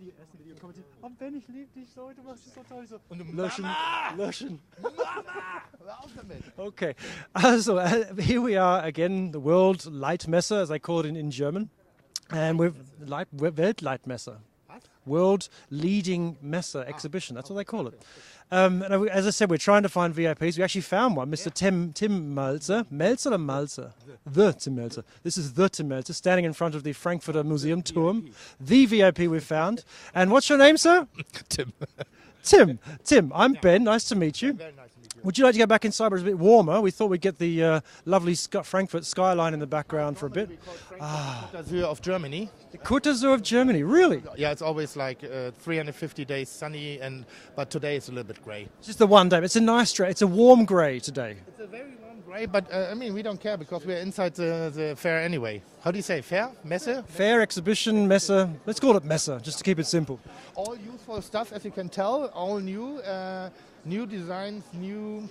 die ersten Video kommentiert. Oh Ben, ich liebe dich so, du machst es so toll. So. Und Löschen. Mama! Hör auf damit! Okay, also here we are again, the World Leitmesse, as they call it in German. And we're Weltleitmesse. World Leading Messe Exhibition, that's what they call it. And as I said, we're trying to find VIPs. We actually found one, Mr. Tim Mälzer. Mälzer or Mälzer? The Tim Mälzer. This is the Tim Mälzer, standing in front of the Frankfurter Museum Turm. The VIP we found. And what's your name, sir? Tim. Tim, I'm Ben. Nice to meet you. Very nice to meet you. Would you like to go back inside where it's a bit warmer? We thought we'd get the lovely Frankfurt skyline in the background for a bit. Côte d'Azur of Germany. The Côte d'Azur of Germany, really? Yeah, it's always like 350 days sunny, but today it's a little bit grey. Just the one day. It's a nice day. It's a warm grey today. It's a very warm grey, but I mean, we don't care because we're inside the fair anyway. How do you say, fair? Messe? Fair, exhibition, Messe. Let's call it Messe, just to keep it simple. All useful stuff, as you can tell, all new. New designs, new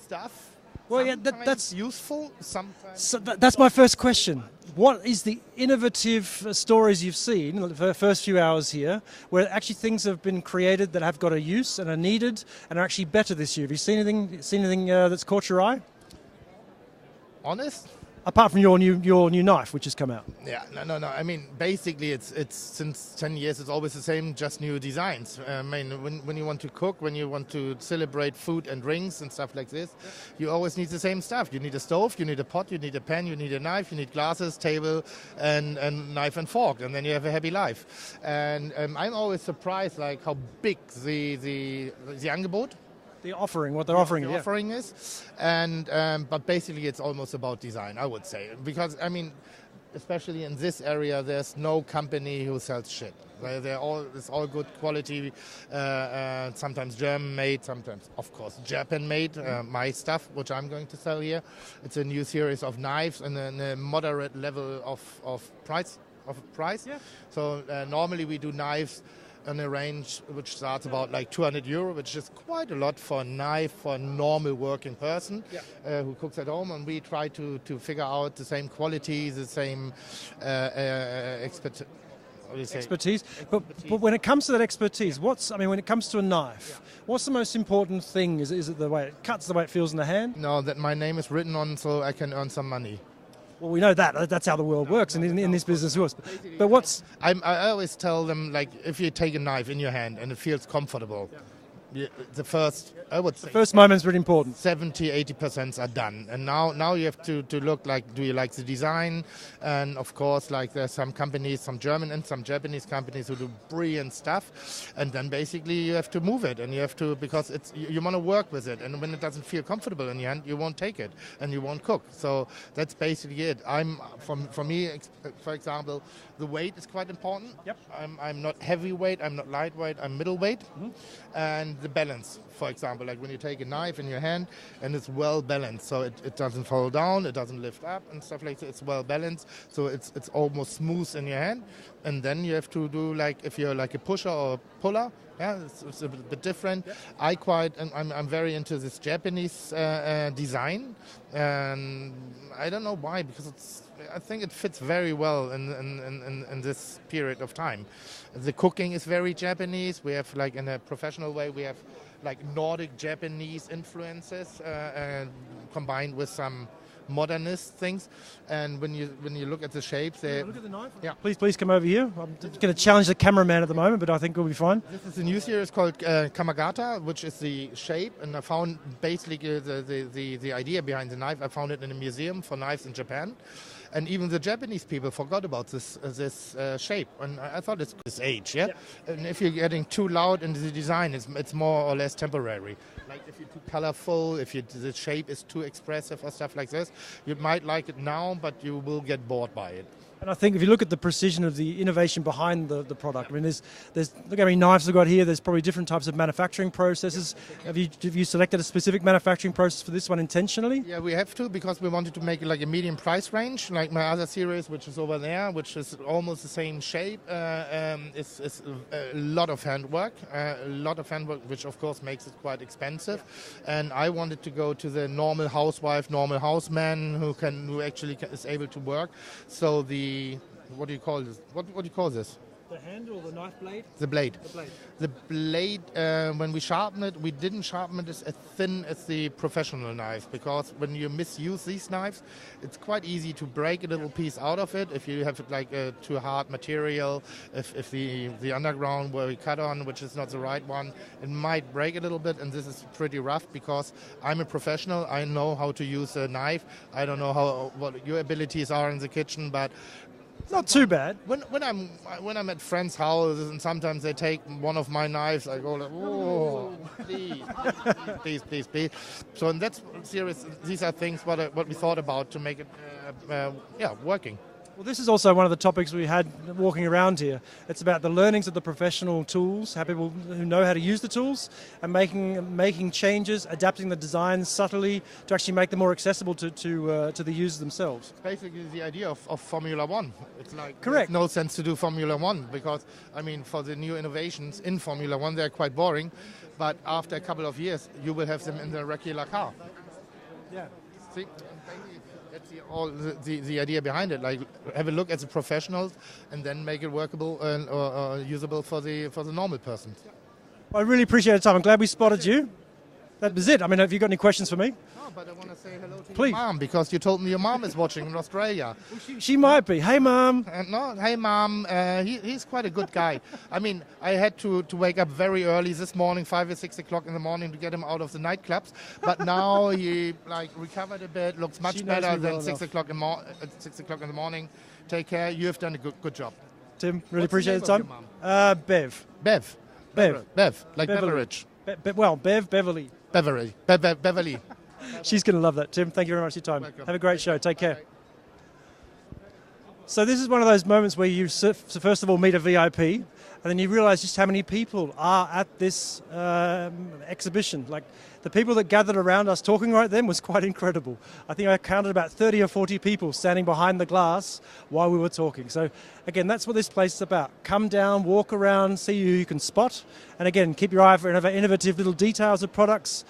stuff. Well, yeah, Sometimes that's useful. Sometimes. So that's my first question. What is the innovative stories you've seen in the first few hours here, where actually things have been created that have got a use and are needed and are actually better this year? Have you seen anything that's caught your eye? Honest? Apart from your new knife, which has come out. Yeah, no. I mean, basically, it's since 10 years, it's always the same, just new designs. I mean, when you want to cook, when you want to celebrate food and drinks and stuff like this, you always need the same stuff. You need a stove, you need a pot, you need a pan, you need a knife, you need glasses, table, and knife and fork, and then you have a happy life. And I'm always surprised, like how big the Angebot. The offering, what they're offering, the offering is, and but basically it's almost about design, I would say, because I mean, especially in this area, there's no company who sells shit. It's all good quality, sometimes German made, sometimes of course Japan made. My stuff, which I'm going to sell here, it's a new series of knives and a moderate level of price. Yeah. So normally we do knives on a range which starts about like €200, which is quite a lot for a knife for a normal working person who cooks at home, and we try to figure out the same quality, the same expertise. But when it comes to that expertise, when it comes to a knife, what's the most important thing? Is it the way it cuts, the way it feels in the hand? No, that my name is written on so I can earn some money. Well, we know that. That's how the world works in this business works. But I always tell them, like, if you take a knife in your hand and it feels comfortable, the first moment's really important. 70-80% are done, and now you have to look like, do you like the design? And of course, like, there's some companies, some German and some Japanese companies who do brilliant stuff, and then basically you have to move it, and you have to, because you want to work with it, and when it doesn't feel comfortable in your hand, you won't take it and you won't cook. So that's basically it. For me, for example, the weight is quite important. Yep. I'm not heavyweight, I'm not lightweight, I'm middleweight, and the balance. For example, like when you take a knife in your hand and it's well balanced, so it doesn't fall down, it doesn't lift up and stuff like that. It's well balanced, so it's almost smooth in your hand. And then you have to do, like, if you're like a pusher or a puller, it's a bit different. Yeah. I'm very into this Japanese design, and I don't know why, because I think it fits very well in this period of time. The cooking is very Japanese. We have, like, in a professional way, we have like Nordic Japanese influences combined with some modernist things. And when you look at the shapes, look at the knife. Yeah. Please come over here. I'm going to challenge the cameraman at the moment, but I think we'll be fine. This is a new series called Kamagata, which is the shape, and I found basically the idea behind the knife. I found it in a museum for knives in Japan. And even the Japanese people forgot about this shape, and I thought it's this age, yeah? And if you're getting too loud in the design, it's more or less temporary. Like if you're too colorful, the shape is too expressive or stuff like this, you might like it now, but you will get bored by it. And I think if you look at the precision of the innovation behind the product, I mean, there's look how many knives we've got here. There's probably different types of manufacturing processes. Have you selected a specific manufacturing process for this one intentionally? Yeah, we have to, because we wanted to make it like a medium price range, like my other series, which is over there, which is almost the same shape. It's a lot of handwork, which of course makes it quite expensive. And I wanted to go to the normal housewife, normal houseman who actually is able to work. So what do you call this? What do you call this? The handle or the knife blade? The blade. The blade. The blade, when we sharpen it, we didn't sharpen it as thin as the professional knife, because when you misuse these knives, it's quite easy to break a little piece out of it if you have like a too hard material, if the underground where we cut on, which is not the right one, it might break a little bit, and this is pretty rough because I'm a professional. I know how to use a knife. I don't know what your abilities are in the kitchen, but not too bad. When I'm at friends' houses and sometimes they take one of my knives, I go like, oh, please. So and that's serious. These are things what we thought about to make it working. Well, this is also one of the topics we had walking around here. It's about the learnings of the professional tools, how people who know how to use the tools, and making changes, adapting the designs subtly to actually make them more accessible to the users themselves. It's basically the idea of Formula One. It's like correct. No sense to do Formula One because, I mean, for the new innovations in Formula One, they're quite boring, but after a couple of years, you will have them in the regular car. Yeah. See? That's the idea behind it. Like, have a look at the professionals, and then make it workable or usable for the normal person. Well, I really appreciate the time. I'm glad we spotted you. That was it. I mean, have you got any questions for me? No, but I want to say hello to Please. your mom, because you told me your mom is watching in Australia. She might be. Hey, Mom. No, hey, Mom. He's quite a good guy. I mean, I had to wake up very early this morning, 5 or 6 o'clock in the morning, to get him out of the nightclubs. But now he recovered a bit, looks much better than 6 o'clock in the morning. Take care. You have done a good job. Tim, really appreciate the time. Bev. Bev. Like beverage. Beverly. Beverly. She's going to love that. Tim, thank you very much for your time. Welcome. Have a great show. Take care. So this is one of those moments where you first of all meet a VIP, and then you realise just how many people are at this exhibition. Like, the people that gathered around us talking right then was quite incredible. I think I counted about 30 or 40 people standing behind the glass while we were talking. So again, that's what this place is about. Come down, walk around, see who you can spot, and again, keep your eye for innovative little details of products,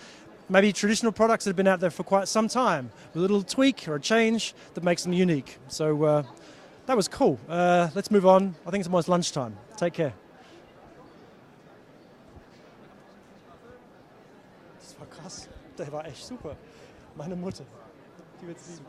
maybe traditional products that have been out there for quite some time, with a little tweak or a change that makes them unique. So that was cool. Let's move on. I think it's almost lunchtime. Take care. Das war krass. Der war echt super. Meine Mutter, die wird's lieben.